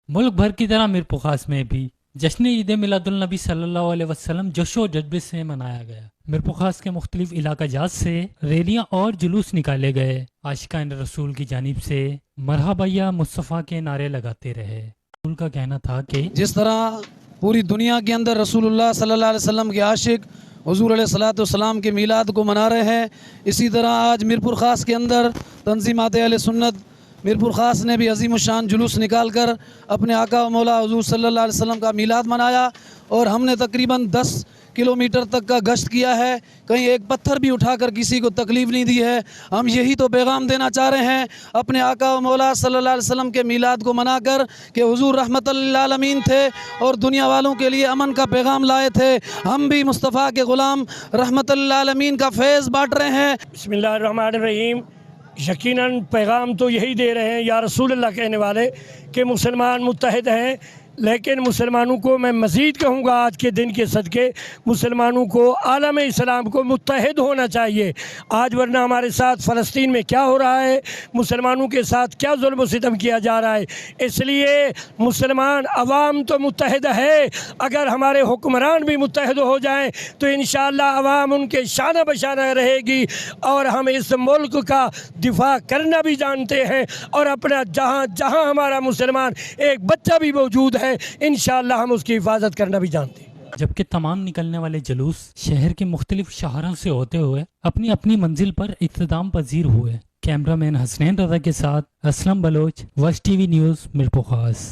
ملک بھر کی طرح میرپور خاص میں بھی جشن عید میلاد النبی صلی اللہ علیہ وسلم جوش و جذبے سے منایا گیا۔ میرپور خاص کے مختلف علاقہ جات سے ریلیاں اور جلوس نکالے گئے۔ عاشقان رسول کی جانب سے مرحبا یا مصطفیٰ کے نعرے لگاتے رہے۔ رسول کا کہنا تھا کہ جس طرح پوری دنیا کے اندر رسول اللہ صلی اللہ علیہ وسلم کے عاشق حضور علیہ الصلوۃ والسلام کے میلاد کو منا رہے ہیں، اسی طرح آج میرپور خاص کے اندر تنظیمات اہل سنت میرپور خاص نے بھی عظیم الشان جلوس نکال کر اپنے آقا و مولا حضور صلی اللہ علیہ وسلم کا میلاد منایا، اور ہم نے تقریباً 10 کلومیٹر تک کا گشت کیا ہے، کہیں ایک پتھر بھی اٹھا کر کسی کو تکلیف نہیں دی ہے۔ ہم یہی تو پیغام دینا چاہ رہے ہیں اپنے آقا و مولا صلی اللہ علیہ وسلم کے میلاد کو منا کر کہ حضور رحمت للعالمین تھے اور دنیا والوں کے لیے امن کا پیغام لائے تھے۔ ہم بھی مصطفیٰ کے غلام رحمت للعالمین کا فیض بانٹ رہے ہیں۔ بسم اللہ الرحمن الرحیم۔ یقیناً پیغام تو یہی دے رہے ہیں یا رسول اللہ کہنے والے کہ مسلمان متحد ہیں، لیکن مسلمانوں کو میں مزید کہوں گا آج کے دن کے صدقے مسلمانوں کو عالم اسلام کو متحد ہونا چاہیے۔ آج ورنہ ہمارے ساتھ فلسطین میں کیا ہو رہا ہے، مسلمانوں کے ساتھ کیا ظلم و ستم کیا جا رہا ہے، اس لیے مسلمان عوام تو متحد ہے، اگر ہمارے حکمران بھی متحد ہو جائیں تو انشاءاللہ عوام ان کے شانہ بشانہ رہے گی، اور ہم اس ملک کا دفاع کرنا بھی جانتے ہیں، اور اپنا جہاں جہاں ہمارا مسلمان ایک بچہ بھی موجود ہے انشاءاللہ ہم اس کی حفاظت کرنا بھی جانتے ہیں۔ جبکہ تمام نکلنے والے جلوس شہر کے مختلف شہروں سے ہوتے ہوئے اپنی اپنی منزل پر اختتام پذیر ہوئے۔ کیمرہ مین حسنین رضا کے ساتھ اسلم بلوچ، وسٹ ٹی وی نیوز، میرپور خاص۔